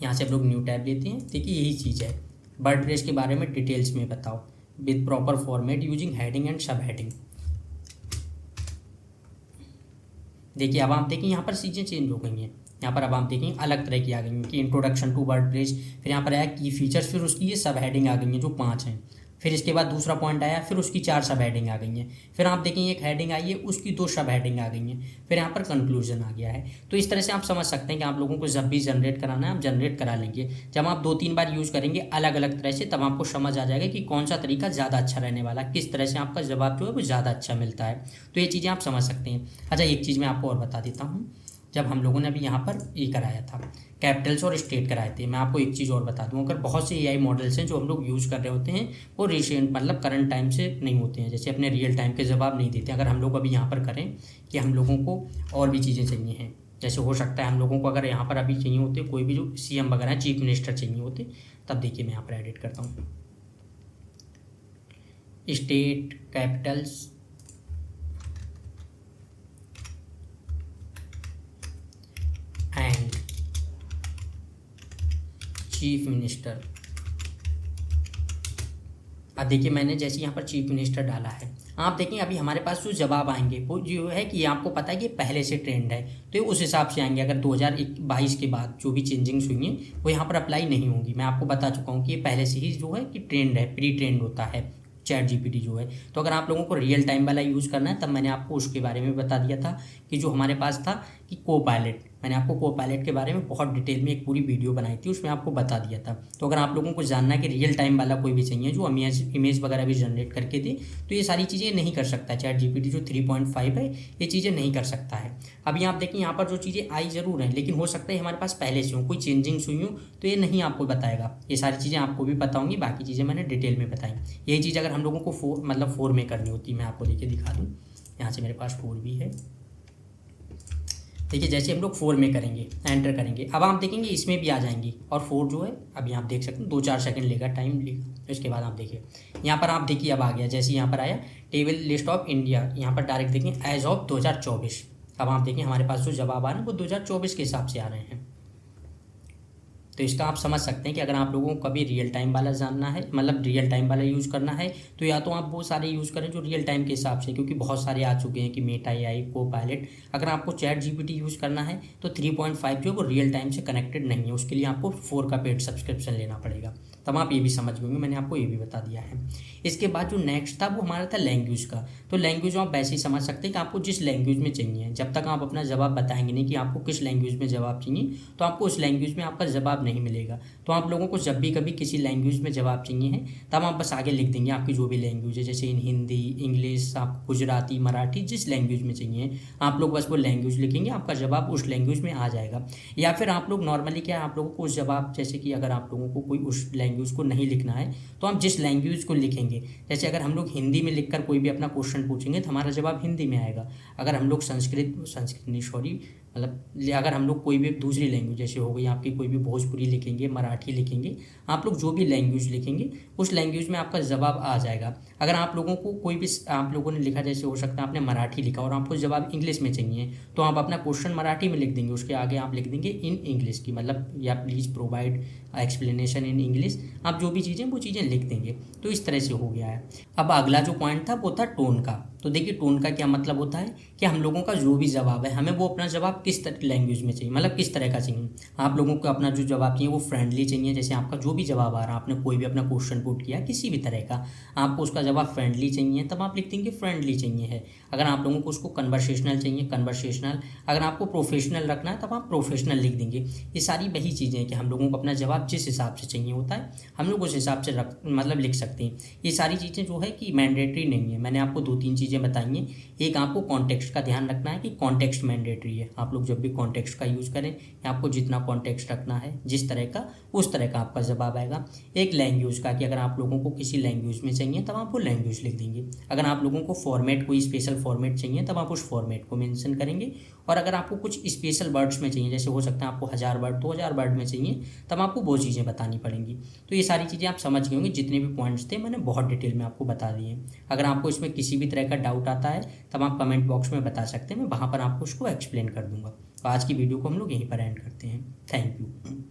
यहाँ से हम लोग न्यू टैब लेते हैं। देखिए यही चीज़ है, वर्डप्रेस के बारे में डिटेल्स में बताओ with proper format using heading and सब हेडिंग। देखिए अब आप देखिए यहाँ पर चीज़ें चेंज हो गई हैं। यहाँ पर अब आप देखें अलग तरह की आ गई हैं कि इंट्रोडक्शन टू वर्डप्रेस, फिर यहाँ पर आया की फीचर्स, फिर उसकी ये सब हेडिंग आ गई हैं जो 5 हैं। फिर इसके बाद दूसरा पॉइंट आया, फिर उसकी 4 सब हेडिंग आ गई हैं। फिर आप देखेंगे एक हेडिंग आई है, उसकी 2 सब हेडिंग आ गई हैं। फिर यहाँ पर कंक्लूजन आ गया है। तो इस तरह से आप समझ सकते हैं कि आप लोगों को जब भी जनरेट कराना है, आप जनरेट करा लेंगे। जब आप 2-3 बार यूज़ करेंगे अलग अलग तरह से, तब आपको समझ आ जाएगा कि कौन सा तरीका ज़्यादा अच्छा रहने वाला, किस तरह से आपका जवाब जो है वो ज़्यादा अच्छा मिलता है। तो ये चीज़ें आप समझ सकते हैं। अच्छा एक चीज़ मैं आपको और बता देता हूँ, जब हम लोगों ने अभी यहाँ पर ये कराया था, कैपिटल्स और स्टेट कराए थे, मैं आपको एक चीज़ और बता दूँ, अगर बहुत से एआई मॉडल्स हैं जो हम लोग यूज़ कर रहे होते हैं, वो रिसेंट मतलब करंट टाइम से नहीं होते हैं, जैसे अपने रियल टाइम के जवाब नहीं देते। अगर हम लोग अभी यहाँ पर करें कि हम लोगों को और भी चीज़ें चाहिए हैं, जैसे हो सकता है हम लोगों को अगर यहाँ पर अभी चाहिए होते कोई भी जो सीएम वगैरह चीफ मिनिस्टर चाहिए होते, तब देखिए मैं यहाँ पर एडिट करता हूँ, state Capitals and chief minister. अब देखिए मैंने जैसे यहाँ पर चीफ मिनिस्टर डाला है, आप देखें अभी हमारे पास जो जवाब आएंगे वो जो है कि आपको पता है कि पहले से ट्रेंड है, तो ये उस हिसाब से आएंगे। अगर 2022 के बाद जो भी चेंजिंग्स हुई हैं वो यहाँ पर अप्लाई नहीं होंगी। मैं आपको बता चुका हूँ कि ये पहले से ही जो है कि ट्रेंड है, प्री ट्रेंड होता है चैट जीपीटी जो है। तो अगर आप लोगों को रियल टाइम वाला यूज़ करना है, तब मैंने आपको उसके बारे में बता दिया था कि जो हमारे पास था कि को पायलट, मैंने आपको को पायलट के बारे में बहुत डिटेल में एक पूरी वीडियो बनाई थी, उसमें आपको बता दिया था। तो अगर आप लोगों को जानना है कि रियल टाइम वाला कोई भी चाहिए जो इमेज वगैरह भी जनरेट करके दे, तो ये सारी चीज़ें नहीं कर सकता ChatGPT जो 3.5 है, ये चीज़ें नहीं कर सकता है। अभी आप देखिए यहाँ पर जो चीज़ें आई ज़रूर हैं, लेकिन हो सकता है हमारे पास पहले से हो, कोई चेंजिंग्स हुई हो, तो ये नहीं आपको बताएगा। ये सारी चीज़ें आपको भी पता होंगी, बाकी चीज़ें मैंने डिटेल में बताई। यही चीज़ अगर हम लोगों को 4 में करनी होती, मैं आपको देखिए दिखा दूँ, यहाँ से मेरे पास 4 भी है। देखिए जैसे हम लोग 4 में करेंगे, एंटर करेंगे, अब आप देखेंगे इसमें भी आ जाएंगी, और 4 जो है अभी आप देख सकते हैं 2-4 सेकंड लेगा, टाइम लेगा। इसके बाद आप देखिए यहाँ पर, आप देखिए अब आ गया, जैसे यहाँ पर आया टेबल लिस्ट ऑफ इंडिया, यहाँ पर डायरेक्ट देखें एज ऑफ 2024। अब आप देखिए हमारे पास जो जवाब आ रहे हैं वो 2024 के हिसाब से आ रहे हैं। तो इसका आप समझ सकते हैं कि अगर आप लोगों को कभी रियल टाइम वाला जानना है, मतलब रियल टाइम वाला यूज़ करना है, तो या तो आप वो सारे यूज़ करें जो रियल टाइम के हिसाब से, क्योंकि बहुत सारे आ चुके हैं कि मेटा AI, को पायलट। अगर आपको ChatGPT यूज़ करना है तो 3.5 जो वो रियल टाइम से कनेक्टेड नहीं है, उसके लिए आपको 4 का पेड सब्सक्रिप्शन लेना पड़ेगा। तब आप ये भी समझ गए होंगे, मैंने आपको ये भी बता दिया है। इसके बाद जो नेक्स्ट था वो हमारा था लैंग्वेज का। तो लैंग्वेज आप वैसे ही समझ सकते हैं कि आपको जिस लैंग्वेज में चाहिए, जब तक आप अपना जवाब बताएंगे नहीं कि आपको किस लैंग्वेज में जवाब चाहिए, तो आपको उस लैंग्वेज में आपका जवाब नहीं मिलेगा। तो आप लोगों को जब भी कभी किसी लैंग्वेज में जवाब चाहिए है, तब आप बस आगे लिख देंगे आपकी जो भी लैंग्वेज है, जैसे हिंदी, इंग्लिश, आप गुजराती, मराठी, जिस लैंग्वेज में चाहिए आप लोग बस वो लैंग्वेज लिखेंगे, आपका जवाब उस लैंग्वेज में आ जाएगा। या फिर आप लोग नॉर्मली क्या है, आप लोगों को उस जवाब, जैसे कि अगर आप लोगों को कोई उस लैंग्वेज को नहीं लिखना है, तो आप जिस लैंग्वेज को लिखेंगे, जैसे अगर हम लोग हिंदी में लिखकर कोई भी अपना क्वेश्चन पूछेंगे तो हमारा जवाब हिंदी में आएगा। अगर हम लोग संस्कृत नहीं, सॉरी, मतलब अगर हम लोग कोई भी दूसरी लैंग्वेज, जैसे हो गई आपकी कोई भी भोजपुरी लिखेंगे, मराठी लिखेंगे, आप लोग जो भी लैंग्वेज लिखेंगे उस लैंग्वेज में आपका जवाब आ जाएगा। अगर आप लोगों को कोई भी, आप लोगों ने लिखा, जैसे हो सकता है आपने मराठी लिखा और आपको जवाब इंग्लिश में चाहिए, तो आप अपना क्वेश्चन मराठी में लिख देंगे, उसके आगे आप लिख देंगे इन इंग्लिश की, मतलब या please provide explanation in English, आप जो भी चीज़ें वो चीज़ें लिख देंगे। तो इस तरह से हो गया है। अब अगला जो पॉइंट था वो था टोन का। तो देखिए टोन का क्या मतलब होता है कि हम लोगों का जो भी जवाब है, हमें वो अपना जवाब किस तरह लैंग्वेज में चाहिए, मतलब किस तरह का चाहिए। आप लोगों को अपना जो जवाब चाहिए वो फ्रेंडली चाहिए, जैसे आपका जो भी जवाब आ रहा है, आपने कोई भी अपना क्वेश्चन पुट किया किसी भी तरह का, आपको उसका जवाब फ्रेंडली चाहिए, तब आप लिख देंगे फ्रेंडली चाहिए है। अगर आप लोगों को उसको कन्वर्सेशनल चाहिए, कन्वर्सेशनल। अगर आपको प्रोफेशनल रखना है तब आप प्रोफेशनल लिख देंगे। ये सारी वही चीज़ें हैं कि हम लोगों को अपना जवाब जिस हिसाब से चाहिए होता है, हम लोग उस हिसाब से मतलब लिख सकते हैं। ये सारी चीज़ें जो है कि मैंडेटरी नहीं है। मैंने आपको 2-3 चीज़ें बताई हैं। एक, आपको कॉन्टेक्स्ट का ध्यान रखना है कि कॉन्टेक्स्ट मैंडेटरी है। आप लोग जब भी कॉन्टेक्स्ट का यूज़ करें, आपको जितना कॉन्टेक्स्ट रखना है जिस तरह का, उस तरह का आपका जवाब आएगा। एक, लैंग्वेज का, कि अगर आप लोगों को किसी लैंग्वेज में चाहिए तब आप वो लैंग्वेज लिख देंगे। अगर आप लोगों को फॉर्मेट, कोई स्पेशल फॉर्मेट चाहिए, तब आप उस फॉर्मेट को मेंशन करेंगे। और अगर आपको कुछ स्पेशल वर्ड्स में चाहिए, जैसे हो सकता है आपको 1000 वर्ड 2000 वर्ड में चाहिए, तब आपको वो चीज़ें बतानी पड़ेंगी। तो ये सारी चीज़ें आप समझ गए होंगे। जितने भी पॉइंट्स थे मैंने बहुत डिटेल में आपको बता दिए। अगर आपको इसमें किसी भी तरह का डाउट आता है तब आप कमेंट बॉक्स में बता सकते हैं, मैं वहाँ पर आपको उसको एक्सप्लेन कर दूंगा। तो आज की वीडियो को हम लोग यहीं पर एंड करते हैं। Thank you.